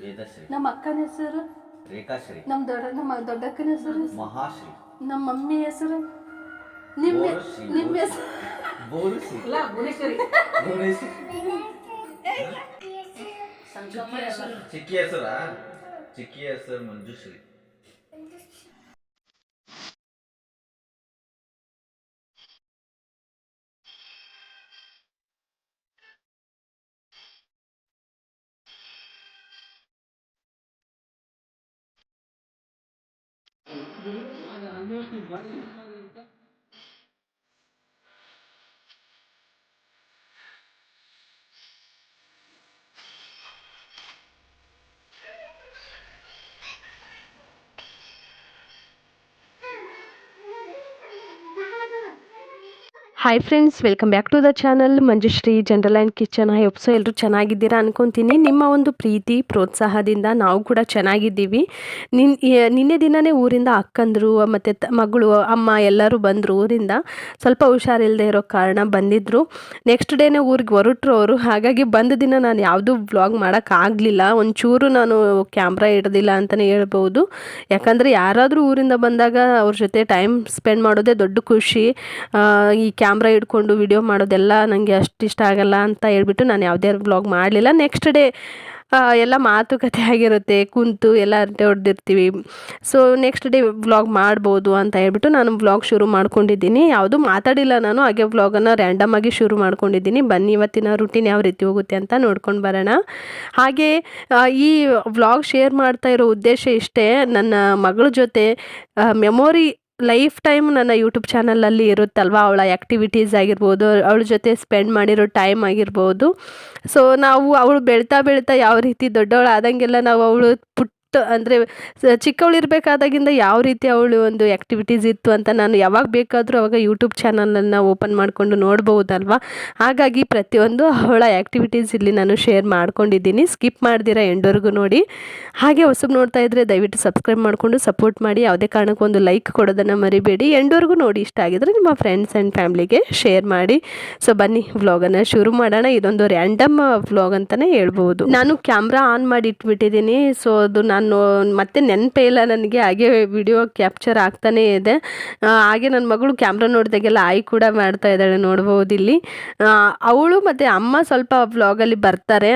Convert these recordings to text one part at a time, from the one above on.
ವೇದಶ್ರೀ. ನಮ್ಮ ಅಕ್ಕನ ಹೆಸರು ರೇಖಾಶ್ರೀ. ನಮ್ಮ ದೊಡ್ಡಕ್ಕನ ಹೆಸರು ಮಹಾಶ್ರೀ. ನಮ್ಮ ಮಮ್ಮಿ ಹೆಸರು ನಿಮ್ಮ ಹೆಸರು ಬೋರುಶ್ರೀ. ಭುವನೇಶ್ವರಿ. ಭುವನೇಶ್ವರಿ. ಚಿಕ್ಕಿ ಹೆಸರಾ? ಚಿಕ್ಕಿ ಹೆಸರು Manjushree. Hi friends, welcome back to the channel Manjushree general and kitchen. I hope so ಎಲ್ಲರೂ ಚೆನ್ನಾಗಿದ್ದೀರಾ ಅನ್ಕೊತೀನಿ. ನಿಮ್ಮ ಒಂದು ಪ್ರೀತಿ ಪ್ರೋತ್ಸಾಹದಿಂದ ನಾವು ಕೂಡ ಚೆನ್ನಾಗಿದ್ದೀವಿ. ನಿನ್ನೆ ದಿನವೇ ಊರಿಂದ ಅಕ್ಕಂದರು ಮತ್ತು ಮಗಳು ಅಮ್ಮ ಎಲ್ಲರೂ ಬಂದರು. ಊರಿಂದ ಸ್ವಲ್ಪ ಹುಷಾರಿಲ್ಲದೆ ಇರೋ ಕಾರಣ ಬಂದಿದ್ದರು. ನೆಕ್ಸ್ಟ್ ಡೇನೇ ಊರಿಗೆ ಹೊರಟ್ರು ಅವರು. ಹಾಗಾಗಿ ಬಂದ ದಿನ ನಾನು ಯಾವುದೂ ವ್ಲಾಗ್ ಮಾಡೋಕ್ಕಾಗಲಿಲ್ಲ. ಒಂಚೂರು ನಾನು ಕ್ಯಾಮ್ರಾ ಹಿಡ್ದಿಲ್ಲ ಅಂತಲೇ ಹೇಳ್ಬೋದು. ಯಾಕಂದರೆ ಯಾರಾದರೂ ಊರಿಂದ ಬಂದಾಗ ಅವ್ರ ಜೊತೆ ಟೈಮ್ ಸ್ಪೆಂಡ್ ಮಾಡೋದೇ ದೊಡ್ಡ ಖುಷಿ. ಈ ಕ್ಯಾಮ್ರಾ ಹಿಡ್ಕೊಂಡು ವಿಡಿಯೋ ಮಾಡೋದೆಲ್ಲ ನನಗೆ ಅಷ್ಟು ಇಷ್ಟ ಆಗಲ್ಲ ಅಂತ ಹೇಳ್ಬಿಟ್ಟು ನಾನು ಯಾವುದೇ ವ್ಲಾಗ್ ಮಾಡಲಿಲ್ಲ. ನೆಕ್ಸ್ಟ್ ಡೇ ಎಲ್ಲ ಮಾತುಕತೆ ಆಗಿರುತ್ತೆ, ಕುಂತು ಎಲ್ಲ ಅರಟೆ ಹೊಡೆದಿರ್ತೀವಿ. ಸೊ ನೆಕ್ಸ್ಟ್ ಡೇ ವ್ಲಾಗ್ ಮಾಡ್ಬೋದು ಅಂತ ಹೇಳ್ಬಿಟ್ಟು ನಾನು ವ್ಲಾಗ್ ಶುರು ಮಾಡ್ಕೊಂಡಿದ್ದೀನಿ. ಯಾವುದೂ ಮಾತಾಡಿಲ್ಲ ನಾನು, ಹಾಗೆ ವ್ಲಾಗನ್ನು ರ್ಯಾಂಡಮ್ ಆಗಿ ಶುರು ಮಾಡ್ಕೊಂಡಿದ್ದೀನಿ. ಬನ್ನಿ ಇವತ್ತಿನ ರೂಟೀನ್ ಯಾವ ರೀತಿ ಹೋಗುತ್ತೆ ಅಂತ ನೋಡ್ಕೊಂಡು ಬರೋಣ. ಹಾಗೆ ಈ ವ್ಲಾಗ್ ಶೇರ್ ಮಾಡ್ತಾ ಇರೋ ಉದ್ದೇಶ ಇಷ್ಟೇ, ನನ್ನ ಮಗಳ ಜೊತೆ ಮೆಮೊರಿ ಲೈಫ್ ಟೈಮ್ ನನ್ನ ಯೂಟ್ಯೂಬ್ ಚಾನಲಲ್ಲಿ ಇರುತ್ತಲ್ವ, ಅವಳ ಆ್ಯಕ್ಟಿವಿಟೀಸ್ ಆಗಿರ್ಬೋದು, ಅವಳ ಜೊತೆ ಸ್ಪೆಂಡ್ ಮಾಡಿರೋ ಟೈಮ್ ಆಗಿರ್ಬೋದು. ಸೊ ನಾವು ಅವಳು ಬೆಳೀತಾ ಯಾವ ರೀತಿ ದೊಡ್ಡವಳಾದಂಗೆಲ್ಲ ನಾವು ಅವಳು ಅಂದರೆ ಚಿಕ್ಕವಳಿರ್ಬೇಕಾದಾಗಿಂದ ಯಾವ ರೀತಿ ಅವಳು ಒಂದು ಆ್ಯಕ್ಟಿವಿಟೀಸ್ ಇತ್ತು ಅಂತ ನಾನು ಯಾವಾಗ ಬೇಕಾದರೂ ಅವಾಗ ಯೂಟ್ಯೂಬ್ ಚಾನಲನ್ನು ಓಪನ್ ಮಾಡಿಕೊಂಡು ನೋಡ್ಬೋದಲ್ವ. ಹಾಗಾಗಿ ಪ್ರತಿಯೊಂದು ಅವಳ ಆ್ಯಕ್ಟಿವಿಟೀಸ್ ಇಲ್ಲಿ ನಾನು ಶೇರ್ ಮಾಡ್ಕೊಂಡಿದ್ದೀನಿ. ಸ್ಕಿಪ್ ಮಾಡ್ದಿರ ಎಂಡ್ವರೆಗೂ ನೋಡಿ. ಹಾಗೆ ಹೊಸಬ್ ನೋಡ್ತಾ ಇದ್ದರೆ ದಯವಿಟ್ಟು ಸಬ್ಸ್ಕ್ರೈಬ್ ಮಾಡಿಕೊಂಡು ಸಪೋರ್ಟ್ ಮಾಡಿ. ಯಾವುದೇ ಕಾರಣಕ್ಕೂ ಒಂದು ಲೈಕ್ ಕೊಡೋದನ್ನು ಮರಿಬೇಡಿ. ಎಂಡ್ವರೆಗೂ ನೋಡಿ. ಇಷ್ಟ ಆಗಿದ್ರೆ ನಿಮ್ಮ ಫ್ರೆಂಡ್ಸ್ ಆ್ಯಂಡ್ ಫ್ಯಾಮ್ಲಿಗೆ ಶೇರ್ ಮಾಡಿ. ಸೊ ಬನ್ನಿ ವ್ಲಾಗನ್ನು ಶುರು ಮಾಡೋಣ. ಇದೊಂದು ರ್ಯಾಂಡಮ್ ವ್ಲಾಗ್ ಅಂತಲೇ ಹೇಳ್ಬೋದು. ನಾನು ಕ್ಯಾಮ್ರಾ ಆನ್ ಮಾಡಿ ಇಟ್ಬಿಟ್ಟಿದ್ದೀನಿ. ಸೊ ಅದು ನಾನು ಮತ್ತೆ ನೆನಪೇ ಇಲ್ಲ ನನಗೆ. ಹಾಗೆ ವಿಡಿಯೋ ಕ್ಯಾಪ್ಚರ್ ಆಗ್ತಾನೇ ಇದೆ. ಹಾಗೆ ನನ್ನ ಮಗಳು ಕ್ಯಾಮ್ರಾ ನೋಡಿದಾಗೆಲ್ಲ ಆಯ್ ಕೂಡ ಮಾಡ್ತಾ ಇದ್ದಾಳೆ, ನೋಡ್ಬೋದು ಇಲ್ಲಿ. ಅವಳು ಮತ್ತು ಅಮ್ಮ ಸ್ವಲ್ಪ ವ್ಲಾಗಲ್ಲಿ ಬರ್ತಾರೆ.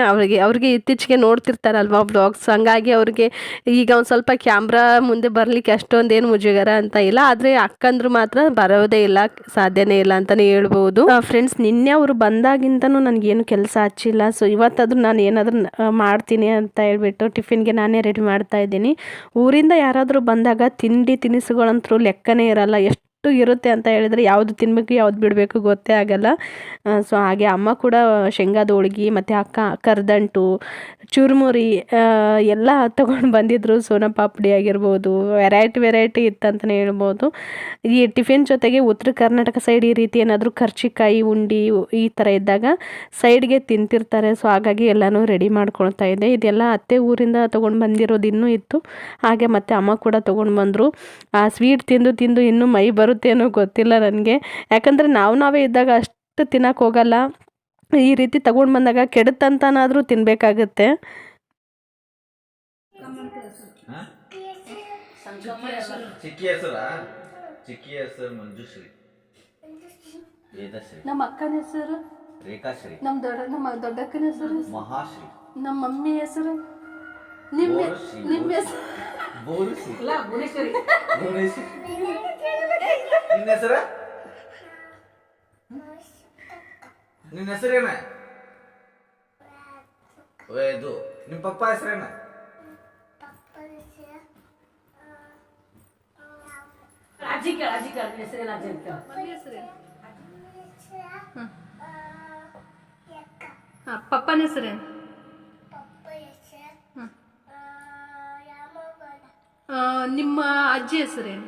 ಅವ್ರಿಗೆ ಇತ್ತೀಚೆಗೆ ನೋಡ್ತಿರ್ತಾರಲ್ವ ವ್ಲಾಗ್ಸ್, ಹಂಗಾಗಿ ಅವ್ರಿಗೆ ಈಗ ಒಂದು ಸ್ವಲ್ಪ ಕ್ಯಾಮ್ರಾ ಮುಂದೆ ಬರಲಿಕ್ಕೆ ಅಷ್ಟೊಂದೇನು ಮುಜುಗರ ಅಂತ ಇಲ್ಲ. ಆದರೆ ಅಕ್ಕಂದ್ರು ಮಾತ್ರ ಬರೋದೇ ಇಲ್ಲ, ಸಾಧ್ಯನೇ ಇಲ್ಲ ಅಂತಲೇ ಹೇಳ್ಬೋದು. ಫ್ರೆಂಡ್ಸ್, ನಿನ್ನೆ ಅವರು ಬಂದಾಗಿಂತನೂ ನನಗೇನು ಕೆಲಸ ಹಚ್ಚಿಲ್ಲ. ಸೊ ಇವತ್ತಾದರೂ ನಾನು ಏನಾದರೂ ಮಾಡ್ತೀನಿ ಅಂತ ಹೇಳ್ಬಿಟ್ಟು ಟಿಫಿನ್ಗೆ ನಾನೇ ರೆಡಿ ಮಾಡ್ತಾ ಇದ್ದೀನಿ. ಊರಿಂದ ಯಾರಾದರೂ ಬಂದಾಗ ತಿಂಡಿ ತಿನಿಸುಗಳಂತೂ ಲೆಕ್ಕನೇ ಇರಲ್ಲ. ಎಷ್ಟು ಇರುತ್ತೆ ಅಂತ ಹೇಳಿದರೆ ಯಾವುದು ತಿನ್ನಬೇಕು ಯಾವ್ದು ಬಿಡಬೇಕು ಗೊತ್ತೇ ಆಗಲ್ಲ. ಸೊ ಹಾಗೆ ಅಮ್ಮ ಕೂಡ ಶೇಂಗಾದ ಹೋಳ್ಗೆ ಮತ್ತು ಕರ್ದಂಟು, ಚುರುಮುರಿ ಎಲ್ಲ ತೊಗೊಂಡು ಬಂದಿದ್ದರು. ಸೋನಾ ಪಾಪಡಿ ಆಗಿರ್ಬೋದು, ವೆರೈಟಿ ಇತ್ತಂತಲೇ ಹೇಳ್ಬೋದು. ಈ ಟಿಫಿನ್ ಜೊತೆಗೆ ಉತ್ತರ ಕರ್ನಾಟಕ ಸೈಡ್ ಈ ರೀತಿ ಏನಾದರೂ ಕರ್ಚಿಕಾಯಿ ಉಂಡಿ ಈ ಥರ ಇದ್ದಾಗ ಸೈಡ್ಗೆ ತಿಂತಿರ್ತಾರೆ. ಸೊ ಹಾಗಾಗಿ ಎಲ್ಲನೂ ರೆಡಿ ಮಾಡ್ಕೊಳ್ತಾ ಇದ್ದೆ. ಇದೆಲ್ಲ ಅತ್ತೆ ಊರಿಂದ ತೊಗೊಂಡು ಬಂದಿರೋದು ಇನ್ನೂ ಇತ್ತು. ಹಾಗೆ ಮತ್ತು ಅಮ್ಮ ಕೂಡ ತೊಗೊಂಡು ಬಂದರು. ಆ ಸ್ವೀಟ್ ತಿಂದು ಇನ್ನೂ ಮೈ ಬರುತ್ತೇನೋ ಗೊತ್ತಿಲ್ಲ ನನಗೆ. ಯಾಕಂದರೆ ನಾವೇ ಇದ್ದಾಗ ಅಷ್ಟು ತಿನ್ನಕ್ಕೆ ಹೋಗಲ್ಲ. ಈ ರೀತಿ ತಗೊಂಡು ಬಂದಾಗ ಕೆಡುತ್ತಂತನಾದರೂ ತಿನ್ನಬೇಕಾಗತ್ತೆ. ಚಿಕ್ಕಿ ಹೆಸರಾ? ಚಿಕ್ಕಿ ಹೆಸರು ಮಂಜುಶ್ರೀ. ವೇದಶ್ರೀ. ನಮ್ಮ ಅಕ್ಕನ ಹೆಸರು ರೇಖಾಶ್ರೀ. ನಮ್ಮ ದೊಡ್ಡಕ್ಕನ ಹೆಸರು ಮಹಾಶ್ರೀ. ನಮ್ಮ ಮಮ್ಮಿ ಹೆಸರು ನಿಮ್ಮ ಹೆಸರು ಬೋರುಶ್ರೀ. ಭುವನೇಶ್ವರಿ. ಭುವನೇಶ್ವರಿ. ನಿನ್ನ ಹೆಸರ? ನಿನ್ನ ಹೆಸರೇನ? ವೇದು. ನಿಮ್ಮ ಪಪ್ಪ ಹೆಸರೇನ? ಅಜ್ಜಿ ಕೇಳ ಹೆಸರೇನು? ಅಜ್ಜಿ ಅಂತ ಪಪ್ಪನ ಹೆಸರೇನು? ನಿಮ್ಮ ಅಜ್ಜಿ ಹೆಸರೇನು?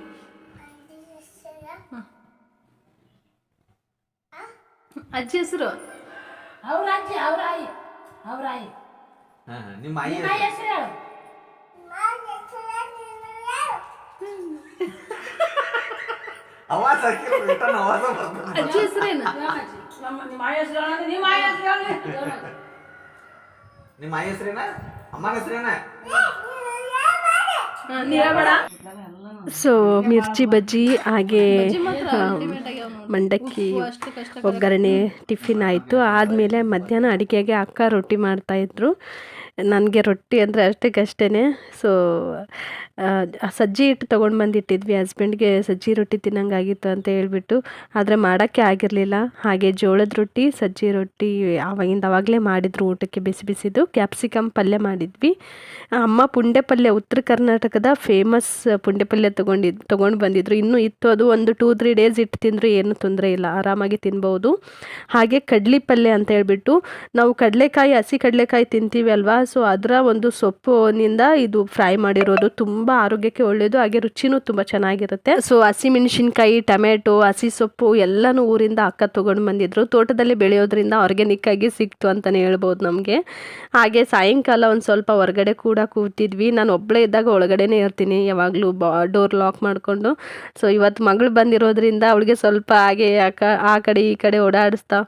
ಅಜ್ಜಿ ಹೆಸರು? ಅವ್ರ ಅಜ್ಜಿ, ಅವ್ರ ಆಯಿ. ನಿಮ್ಮ ಆಯಿ ಹೆಸರು ಹೇಳು. ಆವಾಜ ಆವಾಜ ಅಜ್ಜಿ ಹೆಸರೇನು? ನಿಮ್ಮ ಆಯಿ ಹೆಸರು ಹೇಳು. ನಿಮ್ಮ ಆಯಿ ಹೆಸರು ಹೇಳು. ನಿಮ್ಮ ಆಯಿ ಹೆಸರೇನ? ಅಮ್ಮನ ಹೆಸರೇನ? ಸೊ ಮಿರ್ಚಿ ಬಜ್ಜಿ ಹಾಗೆ ಮಂಡಕ್ಕಿ ಒಗ್ಗರಣೆ ಟಿಫಿನ್ ಆಯಿತು. ಆದಮೇಲೆ ಮಧ್ಯಾಹ್ನ ಅಡುಗೆಗೆ ಅಕ್ಕ ರೊಟ್ಟಿ ಮಾಡ್ತಾಯಿದ್ರು. ನನಗೆ ರೊಟ್ಟಿ ಅಂದರೆ ಅಷ್ಟಕ್ಕಷ್ಟೇ. ಸೊ ಸಜ್ಜಿ ಹಿಟ್ಟು ತೊಗೊಂಡು ಬಂದಿಟ್ಟಿದ್ವಿ. ಹಸ್ಬೆಂಡ್ಗೆ ಸಜ್ಜಿ ರೊಟ್ಟಿ ತಿನ್ನಂಗಾಗಿತ್ತು ಅಂತ ಹೇಳ್ಬಿಟ್ಟು, ಆದರೆ ಮಾಡೋಕ್ಕೆ ಆಗಿರಲಿಲ್ಲ. ಹಾಗೆ ಜೋಳದ ರೊಟ್ಟಿ ಸಜ್ಜಿ ರೊಟ್ಟಿ ಅವಾಗಲೇ ಮಾಡಿದ್ರು ಊಟಕ್ಕೆ ಬಿಸಿ ಬಿಸಿದು. ಕ್ಯಾಪ್ಸಿಕಮ್ ಪಲ್ಯ ಮಾಡಿದ್ವಿ. ಅಮ್ಮ ಪುಂಡೆ ಪಲ್ಯ, ಉತ್ತರ ಕರ್ನಾಟಕದ ಫೇಮಸ್ ಪುಂಡೆ ಪಲ್ಯ ತೊಗೊಂಡು ಬಂದಿದ್ರು. ಇನ್ನೂ ಇತ್ತು, ಅದು ಒಂದು 2-3 ಡೇಸ್ ಇಟ್ಟು ತಿಂದರೂ ಏನೂ ತೊಂದರೆ ಇಲ್ಲ, ಆರಾಮಾಗಿ ತಿನ್ಬೋದು. ಹಾಗೆ ಕಡ್ಲಿ ಪಲ್ಯ ಅಂತ ಹೇಳ್ಬಿಟ್ಟು, ನಾವು ಕಡಲೆಕಾಯಿ, ಹಸಿ ಕಡಲೆಕಾಯಿ ತಿಂತೀವಿ ಅಲ್ವಾ, ಸೊ ಅದರ ಒಂದು ಸೊಪ್ಪಿನಿಂದ ಇದು ಫ್ರೈ ಮಾಡಿರೋದು. ತುಂಬ ಆರೋಗ್ಯಕ್ಕೆ ಒಳ್ಳೆಯದು, ಹಾಗೆ ರುಚಿನೂ ತುಂಬ ಚೆನ್ನಾಗಿರುತ್ತೆ. ಸೊ ಹಸಿಮೆಣಸಿನ್ಕಾಯಿ, ಟೊಮೆಟೊ, ಹಸಿ ಸೊಪ್ಪು ಎಲ್ಲನೂ ಊರಿಂದ ಅಕ್ಕ ತೊಗೊಂಡು ಬಂದಿದ್ರು. ತೋಟದಲ್ಲಿ ಬೆಳೆಯೋದ್ರಿಂದ ಆರ್ಗ್ಯಾನಿಕ್ ಆಗಿ ಸಿಕ್ತು ಅಂತಲೇ ಹೇಳ್ಬೋದು ನಮಗೆ. ಹಾಗೆ ಸಾಯಂಕಾಲ ಒಂದು ಸ್ವಲ್ಪ ಹೊರಗಡೆ ಕೂಡ ಕೂತಿದ್ವಿ. ನಾನು ಒಬ್ಬಳೇ ಇದ್ದಾಗ ಒಳಗಡೆನೇ ಇರ್ತೀನಿ ಯಾವಾಗಲೂ, ಡೋರ್ ಲಾಕ್ ಮಾಡಿಕೊಂಡು. ಸೊ ಇವತ್ತು ಮಗಳು ಬಂದಿರೋದ್ರಿಂದ ಅವಳಿಗೆ ಸ್ವಲ್ಪ ಹಾಗೆ ಆ ಕಡೆ ಈ ಕಡೆ ಓಡಾಡಿಸ್ತಾ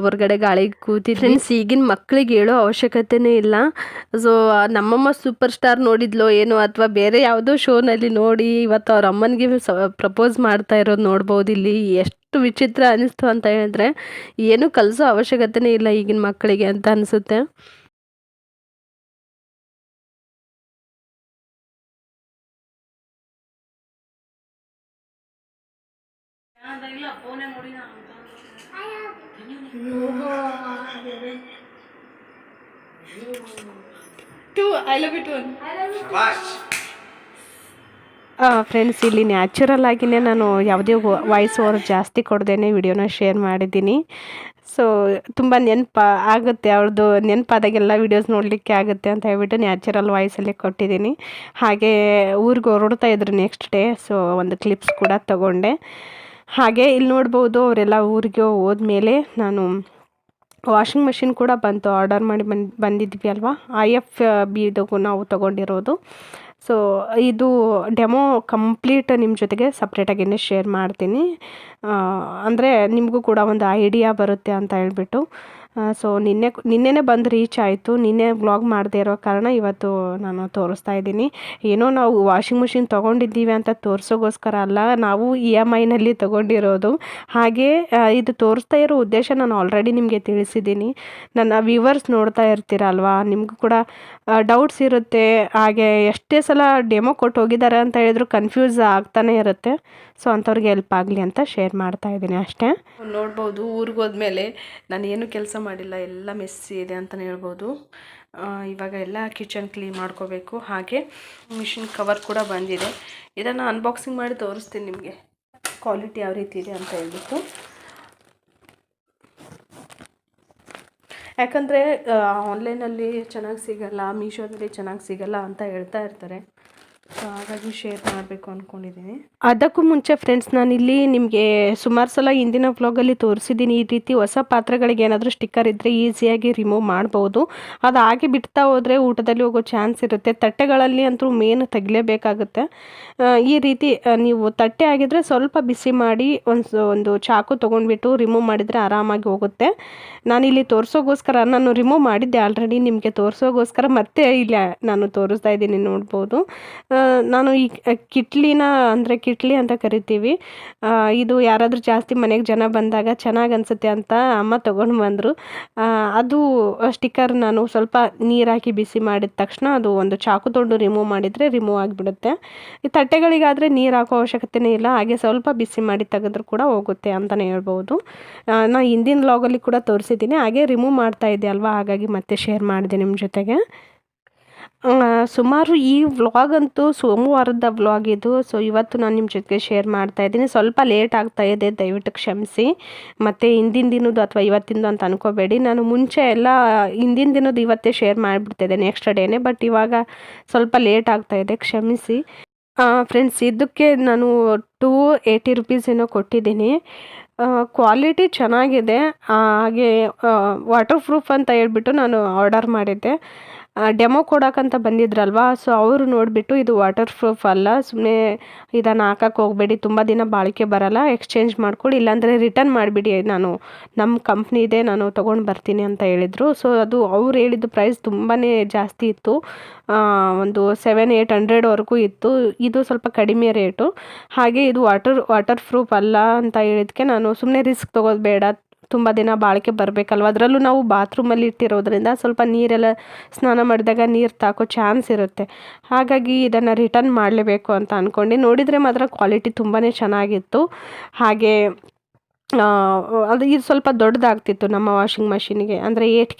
ಹೊರಗಡೆ ಗಾಳಿಗೆ ಕೂತಿದ್ವಿ. ಫ್ರೆಂಡ್ಸ್, ಈಗಿನ ಮಕ್ಕಳಿಗೆ ಹೇಳೋ ಅವಶ್ಯಕತೆನೇ ಇಲ್ಲ. ಸೊ ನಮ್ಮಮ್ಮ ಸೂಪರ್ ಸ್ಟಾರ್ ನೋಡಿದ್ಲೋ ಏನೋ, ಅಥವಾ ಬೇರೆ ಯಾವುದೋ ಶೋನಲ್ಲಿ ನೋಡಿ ಇವತ್ತು ಅವ್ರ ಅಮ್ಮನಿಗೆ ಪ್ರಪೋಸ್ ಮಾಡ್ತಾ ಇರೋದು ನೋಡ್ಬೋದು. ಇಲ್ಲಿ ಎಷ್ಟು ವಿಚಿತ್ರ ಅನಿಸ್ತು ಅಂತ ಹೇಳಿದ್ರೆ, ಏನೂ ಕಲಿಸೋ ಅವಶ್ಯಕತೆನೇ ಇಲ್ಲ ಈಗಿನ ಮಕ್ಕಳಿಗೆ ಅಂತ ಅನಿಸುತ್ತೆ. ಫ್ರೆಂಡ್ಸ್, ಇಲ್ಲಿ ನ್ಯಾಚುರಲ್ ಆಗಿಯೇ ನಾನು ಯಾವುದೇ ವಾಯ್ಸ್ ಓವರ್ ಜಾಸ್ತಿ ಕೊಡ್ದೇನೆ ವಿಡಿಯೋನ ಶೇರ್ ಮಾಡಿದ್ದೀನಿ. ಸೊ ತುಂಬ ಆಗುತ್ತೆ, ಅವ್ರದ್ದು ನೆನಪಾದಾಗೆಲ್ಲ ವೀಡಿಯೋಸ್ ನೋಡಲಿಕ್ಕೆ ಆಗುತ್ತೆ ಅಂತ ಹೇಳ್ಬಿಟ್ಟು ನ್ಯಾಚುರಲ್ ವಾಯ್ಸಲ್ಲೇ ಕೊಟ್ಟಿದ್ದೀನಿ. ಹಾಗೆ ಊರಿಗೆ ಹೊರಡ್ತಾ ಇದ್ರು ನೆಕ್ಸ್ಟ್ ಡೇ. ಸೊ ಒಂದು ಕ್ಲಿಪ್ಸ್ ಕೂಡ ತಗೊಂಡೆ. ಹಾಗೆ ಇಲ್ಲಿ ನೋಡ್ಬೋದು, ಅವರೆಲ್ಲ ಊರಿಗೆ ಹೋದ್ಮೇಲೆ ನಾನು ವಾಷಿಂಗ್ ಮೆಷಿನ್ ಕೂಡ ಬಂತು. ಆರ್ಡರ್ ಮಾಡಿ ಬಂದಿದ್ವಿ ಅಲ್ವಾ, IFBದು ನಾವು ತೊಗೊಂಡಿರೋದು. ಸೊ ಇದು ಡೆಮೋ ಕಂಪ್ಲೀಟ್ ನಿಮ್ಮ ಜೊತೆಗೆ ಸಪ್ರೇಟಾಗಿಯೇ ಶೇರ್ ಮಾಡ್ತೀನಿ, ಅಂದರೆ ನಿಮಗೂ ಕೂಡ ಒಂದು ಐಡಿಯಾ ಬರುತ್ತೆ ಅಂತ ಹೇಳ್ಬಿಟ್ಟು. ಸೊ ನಿನ್ನೆನೇ ಬಂದು ರೀಚ್ ಆಯಿತು. ನಿನ್ನೆ ವ್ಲಾಗ್ ಮಾಡದೇ ಇರೋ ಕಾರಣ ಇವತ್ತು ನಾನು ತೋರಿಸ್ತಾ ಇದ್ದೀನಿ. ಏನೋ ನಾವು ವಾಷಿಂಗ್ ಮಿಷಿನ್ ತೊಗೊಂಡಿದ್ದೀವಿ ಅಂತ ತೋರಿಸೋಗೋಸ್ಕರ ಅಲ್ಲ, ನಾವು EMIನಲ್ಲಿ ತೊಗೊಂಡಿರೋದು. ಹಾಗೆ ಇದು ತೋರಿಸ್ತಾ ಇರೋ ಉದ್ದೇಶ ನಾನು ಆಲ್ರೆಡಿ ನಿಮಗೆ ತಿಳಿಸಿದ್ದೀನಿ. ನನ್ನ ವ್ಯೂವರ್ಸ್ ನೋಡ್ತಾ ಇರ್ತೀರಲ್ವಾ, ನಿಮಗೂ ಕೂಡ ಡೌಟ್ಸ್ ಇರುತ್ತೆ. ಹಾಗೆ ಎಷ್ಟೇ ಸಲ ಡೆಮೋ ಕೊಟ್ಟು ಹೋಗಿದ್ದಾರೆ ಅಂತ ಹೇಳಿದ್ರು ಕನ್ಫ್ಯೂಸ್ ಆಗ್ತಾನೆ ಇರುತ್ತೆ. ಸೊ ಅಂಥವ್ರಿಗೆ ಹೆಲ್ಪ್ ಆಗಲಿ ಅಂತ ಶೇರ್ ಮಾಡ್ತಾ ಇದ್ದೀನಿ ಅಷ್ಟೇ. ನೋಡ್ಬೋದು, ಊರಿಗೆ ಹೋದ್ಮೇಲೆ ನಾನು ಏನು ಕೆಲಸ ಮಾಡಿಲ್ಲ, ಎಲ್ಲ ಮೆಸ್ಸಿ ಇದೆ ಅಂತಲೇ ಹೇಳ್ಬೋದು. ಇವಾಗ ಎಲ್ಲ ಕಿಚನ್ ಕ್ಲೀನ್ ಮಾಡ್ಕೋಬೇಕು. ಹಾಗೆ ಮಿಷಿನ್ ಕವರ್ ಕೂಡ ಬಂದಿದೆ. ಇದನ್ನು ಅನ್ಬಾಕ್ಸಿಂಗ್ ಮಾಡಿ ತೋರಿಸ್ತೀನಿ ನಿಮಗೆ, ಕ್ವಾಲಿಟಿ ಯಾವ ರೀತಿ ಇದೆ ಅಂತ ಹೇಳ್ಬಿಟ್ಟು. ಯಾಕಂದರೆ ಆನ್ಲೈನಲ್ಲಿ ಚೆನ್ನಾಗಿ ಸಿಗಲ್ಲ, ಮೀಶೋದಲ್ಲಿ ಚೆನ್ನಾಗಿ ಸಿಗಲ್ಲ ಅಂತ ಹೇಳ್ತಾ ಇರ್ತಾರೆ. ಸೊ ಹಾಗಾಗಿ ಶೇರ್ ಮಾಡಬೇಕು ಅಂದ್ಕೊಂಡಿದ್ದೀನಿ. ಅದಕ್ಕೂ ಮುಂಚೆ ಫ್ರೆಂಡ್ಸ್, ನಾನಿಲ್ಲಿ ನಿಮಗೆ ಸುಮಾರು ಸಲ ಹಿಂದಿನ ವ್ಲಾಗಲ್ಲಿ ತೋರಿಸಿದ್ದೀನಿ. ಈ ರೀತಿ ಹೊಸ ಪಾತ್ರೆಗಳಿಗೆ ಏನಾದರೂ ಸ್ಟಿಕ್ಕರ್ ಇದ್ದರೆ ಈಸಿಯಾಗಿ ರಿಮೂವ್ ಮಾಡ್ಬೋದು. ಅದು ಹಾಗೆ ಬಿಡ್ತಾ ಹೋದರೆ ಊಟದಲ್ಲಿ ಹೋಗೋ ಚಾನ್ಸ್ ಇರುತ್ತೆ. ತಟ್ಟೆಗಳಲ್ಲಿ ಅಂತೂ ಮೇನ್ ತೆಗಿಲೇಬೇಕಾಗುತ್ತೆ. ಈ ರೀತಿ ನೀವು ತಟ್ಟೆ ಆಗಿದ್ದರೆ ಸ್ವಲ್ಪ ಬಿಸಿ ಮಾಡಿ ಒಂದು ಚಾಕು ತೊಗೊಂಡ್ಬಿಟ್ಟು ರಿಮೂವ್ ಮಾಡಿದರೆ ಆರಾಮಾಗಿ ಹೋಗುತ್ತೆ. ನಾನಿಲ್ಲಿ ತೋರಿಸೋಗೋಸ್ಕರ ನಾನು ರಿಮೂವ್ ಮಾಡಿದ್ದೆ ಆಲ್ರೆಡಿ, ನಿಮಗೆ ತೋರಿಸೋಗೋಸ್ಕರ ಮತ್ತೆ ಇಲ್ಲಿ ನಾನು ತೋರಿಸ್ತಾ ಇದ್ದೀನಿ. ನೋಡ್ಬೋದು, ನಾನು ಈ ಕಿಟ್ಲಿನ, ಅಂದರೆ ಕಿಟ್ಲಿ ಅಂತ ಕರಿತೀವಿ, ಇದು ಯಾರಾದರೂ ಜಾಸ್ತಿ ಮನೆಗೆ ಜನ ಬಂದಾಗ ಚೆನ್ನಾಗಿ ಅನಿಸುತ್ತೆ ಅಂತ ಅಮ್ಮ ತೊಗೊಂಡು ಬಂದರು. ಅದು ಸ್ಟಿಕ್ಕರ್ ನಾನು ಸ್ವಲ್ಪ ನೀರು ಹಾಕಿ ಬಿಸಿ ಮಾಡಿದ ತಕ್ಷಣ ಅದು ಒಂದು ಚಾಕು ತೊಗೊಂಡು ರಿಮೂವ್ ಮಾಡಿದರೆ ರಿಮೂವ್ ಆಗಿಬಿಡುತ್ತೆ. ಈ ತಟ್ಟೆಗಳಿಗಾದರೆ ನೀರು ಹಾಕೋ ಅವಶ್ಯಕತೆನೇ ಇಲ್ಲ, ಹಾಗೆ ಸ್ವಲ್ಪ ಬಿಸಿ ಮಾಡಿ ತೆಗೆದ್ರೂ ಕೂಡ ಹೋಗುತ್ತೆ ಅಂತಲೇ ಹೇಳ್ಬೋದು. ನಾನು ಹಿಂದಿನ ವ್ಲಾಗಲ್ಲಿ ಕೂಡ ತೋರಿಸಿದ್ದೀನಿ. ಹಾಗೆ ರಿಮೂವ್ ಮಾಡ್ತಾ ಇದ್ದೆ ಅಲ್ವಾ, ಹಾಗಾಗಿ ಮತ್ತೆ ಶೇರ್ ಮಾಡಿದೆ ನಿಮ್ಮ ಜೊತೆಗೆ. ಸುಮಾರು ಈ ವ್ಲಾಗ್ ಅಂತೂ ಸೋಮವಾರದ ವ್ಲಾಗ್ ಇದು. ಸೊ ಇವತ್ತು ನಾನು ನಿಮ್ಮ ಜೊತೆಗೆ ಶೇರ್ ಮಾಡ್ತಾ ಇದ್ದೀನಿ. ಸ್ವಲ್ಪ ಲೇಟ್ ಆಗ್ತಾ ಇದೆ, ದಯವಿಟ್ಟು ಕ್ಷಮಿಸಿ. ಮತ್ತು ಹಿಂದಿನ ದಿನದ್ದು ಅಥವಾ ಇವತ್ತಿಂದು ಅಂತ ಅನ್ಕೋಬೇಡಿ. ನಾನು ಮುಂಚೆ ಎಲ್ಲ ಹಿಂದಿನ ದಿನದ್ದು ಇವತ್ತೇ ಶೇರ್ ಮಾಡಿಬಿಡ್ತಿದ್ದೆ ನೆಕ್ಸ್ಟ್ ಡೇನೇ, ಬಟ್ ಇವಾಗ ಸ್ವಲ್ಪ ಲೇಟ್ ಆಗ್ತಾ ಇದೆ, ಕ್ಷಮಿಸಿ. ಫ್ರೆಂಡ್ಸ್, ಇದಕ್ಕೆ ನಾನು 280 ರುಪೀಸ್ ಏನೋ ಕೊಟ್ಟಿದ್ದೀನಿ. ಕ್ವಾಲಿಟಿ ಚೆನ್ನಾಗಿದೆ. ಹಾಗೆ ವಾಟರ್ ಪ್ರೂಫ್ ಅಂತ ಹೇಳ್ಬಿಟ್ಟು ನಾನು ಆರ್ಡರ್ ಮಾಡಿದ್ದೆ. ಡೆಮೋ ಕೊಡೋಕ್ಕಂತ ಬಂದಿದ್ರಲ್ವಾ, ಸೊ ಅವರು ನೋಡಿಬಿಟ್ಟು ಇದು ವಾಟರ್ ಪ್ರೂಫ್ ಅಲ್ಲ, ಸುಮ್ಮನೆ ಇದನ್ನು ಹಾಕಕ್ಕೆ ಹೋಗಬೇಡಿ, ತುಂಬ ದಿನ ಬಾಳಿಕೆ ಬರಲ್ಲ, ಎಕ್ಸ್ಚೇಂಜ್ ಮಾಡ್ಕೊಳ್ಳಿ, ಇಲ್ಲಾಂದರೆ ರಿಟರ್ನ್ ಮಾಡಿಬಿಡಿ, ನಮ್ಮ ಕಂಪ್ನಿ ಇದೆ, ನಾನು ತೊಗೊಂಡು ಬರ್ತೀನಿ ಅಂತ ಹೇಳಿದರು. ಸೊ ಅದು ಅವ್ರು ಹೇಳಿದ್ದು ಪ್ರೈಸ್ ತುಂಬಾ ಜಾಸ್ತಿ ಇತ್ತು, ಒಂದು 700-800ವರೆಗೂ ಇತ್ತು. ಇದು ಸ್ವಲ್ಪ ಕಡಿಮೆ ರೇಟು. ಹಾಗೆ ಇದು ವಾಟರ್ ಪ್ರೂಫ್ ಅಲ್ಲ ಅಂತ ಹೇಳಿದ್ಕೆ ನಾನು ಸುಮ್ಮನೆ ರಿಸ್ಕ್ ತೊಗೋದು ಬೇಡ, ತುಂಬ ದಿನ ಬಾಳಿಕೆ ಬರಬೇಕಲ್ವ, ಅದರಲ್ಲೂ ನಾವು ಬಾತ್ರೂಮಲ್ಲಿ ಇಟ್ಟಿರೋದ್ರಿಂದ ಸ್ವಲ್ಪ ನೀರೆಲ್ಲ ಸ್ನಾನ ಮಾಡಿದಾಗ ನೀರು ತಾಕೋ ಚಾನ್ಸ್ ಇರುತ್ತೆ. ಹಾಗಾಗಿ ಇದನ್ನು ರಿಟರ್ನ್ ಮಾಡಲೇಬೇಕು ಅಂತ ಅಂದ್ಕೊಂಡು ನೋಡಿದರೆ ಮಾತ್ರ ಕ್ವಾಲಿಟಿ ತುಂಬಾ ಚೆನ್ನಾಗಿತ್ತು. ಹಾಗೆ ಅದು ಇದು ಸ್ವಲ್ಪ ದೊಡ್ಡದಾಗ್ತಿತ್ತು ನಮ್ಮ ವಾಷಿಂಗ್ ಮಷಿನ್ಗೆ, ಅಂದರೆ 8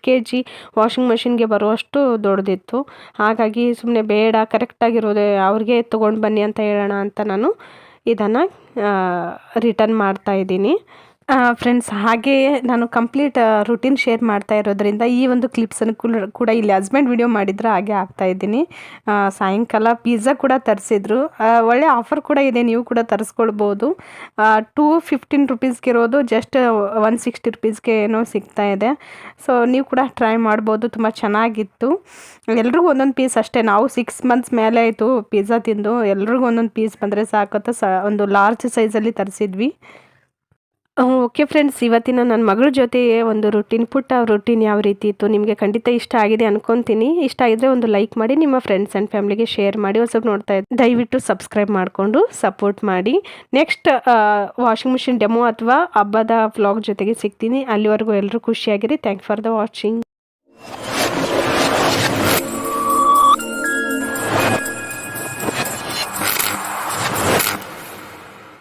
ಕೆ ಜಿ ವಾಷಿಂಗ್ ಮಷಿನ್ಗೆ ಬರುವಷ್ಟು ದೊಡ್ಡದಿತ್ತು. ಹಾಗಾಗಿ ಸುಮ್ಮನೆ ಬೇಡ, ಕರೆಕ್ಟಾಗಿರೋದೆ ಅವ್ರಿಗೆ ತೊಗೊಂಡು ಬನ್ನಿ ಅಂತ ಹೇಳೋಣ ಅಂತ ನಾನು ಇದನ್ನು ರಿಟರ್ನ್ ಮಾಡ್ತಾಯಿದ್ದೀನಿ. ಫ್ರೆಂಡ್ಸ್, ಹಾಗೆ ನಾನು ಕಂಪ್ಲೀಟ್ ರುಟೀನ್ ಶೇರ್ ಮಾಡ್ತಾ ಇರೋದ್ರಿಂದ ಈ ಒಂದು ಕ್ಲಿಪ್ಸನ್ನು ಕೂಡ ಇಲ್ಲಿ ಹಸ್ಬೆಂಡ್ ವಿಡಿಯೋ ಮಾಡಿದ್ರೆ ಹಾಗೆ ಹಾಕ್ತಾಯಿದ್ದೀನಿ. ಸಾಯಂಕಾಲ ಪಿಜ್ಜಾ ಕೂಡ ತರಿಸಿದ್ರು, ಒಳ್ಳೆ ಆಫರ್ ಕೂಡ ಇದೆ, ನೀವು ಕೂಡ ತರಿಸ್ಕೊಳ್ಬೋದು. 215 ರುಪೀಸ್ಗೆ ಇರೋದು ಜಸ್ಟ್ 160 ರುಪೀಸ್ಗೆ ಏನೋ ಸಿಗ್ತಾ ಇದೆ. ಸೊ ನೀವು ಕೂಡ ಟ್ರೈ ಮಾಡ್ಬೋದು, ತುಂಬ ಚೆನ್ನಾಗಿತ್ತು. ಎಲ್ರಿಗೂ ಒಂದೊಂದು ಪೀಸ್ ಅಷ್ಟೇ, ನಾವು 6 ಮಂತ್ಸ್ ಮೇಲೆ ಆಯಿತು ಪಿಜ್ಜಾ ತಿಂದು, ಎಲ್ರಿಗೂ ಒಂದೊಂದು ಪೀಸ್ ಬಂದರೆ ಸಾಕತ್ತ ಒಂದು ಲಾರ್ಜ್ ಸೈಜಲ್ಲಿ ತರಿಸಿದ್ವಿ. ಓಕೆ ಫ್ರೆಂಡ್ಸ್, ಇವತ್ತಿನ ನನ್ನ ಮಗಳ ಜೊತೆ ಒಂದು ಪುಟ್ಟ ರುಟೀನ್ ಯಾವ ರೀತಿ ಇತ್ತು ನಿಮಗೆ ಖಂಡಿತ ಇಷ್ಟ ಆಗಿದೆ ಅನ್ಕೊತೀನಿ. ಇಷ್ಟ ಆಗಿದ್ರೆ ಒಂದು ಲೈಕ್ ಮಾಡಿ, ನಿಮ್ಮ ಫ್ರೆಂಡ್ಸ್ ಆ್ಯಂಡ್ ಫ್ಯಾಮಿಲಿಗೆ ಶೇರ್ ಮಾಡಿ. ಹೊಸಬ್ ನೋಡ್ತಾ ಇದ್ದರೆ ದಯವಿಟ್ಟು ಸಬ್ಸ್ಕ್ರೈಬ್ ಮಾಡಿಕೊಂಡು ಸಪೋರ್ಟ್ ಮಾಡಿ. ನೆಕ್ಸ್ಟ್ ವಾಷಿಂಗ್ ಮಿಷಿನ್ ಡೆಮೋ ಅಥವಾ ಹಬ್ಬದ ವ್ಲಾಗ್ ಜೊತೆಗೆ ಸಿಗ್ತೀನಿ. ಅಲ್ಲಿವರೆಗೂ ಎಲ್ಲರೂ ಖುಷಿಯಾಗಿರಿ. Thank for the watching.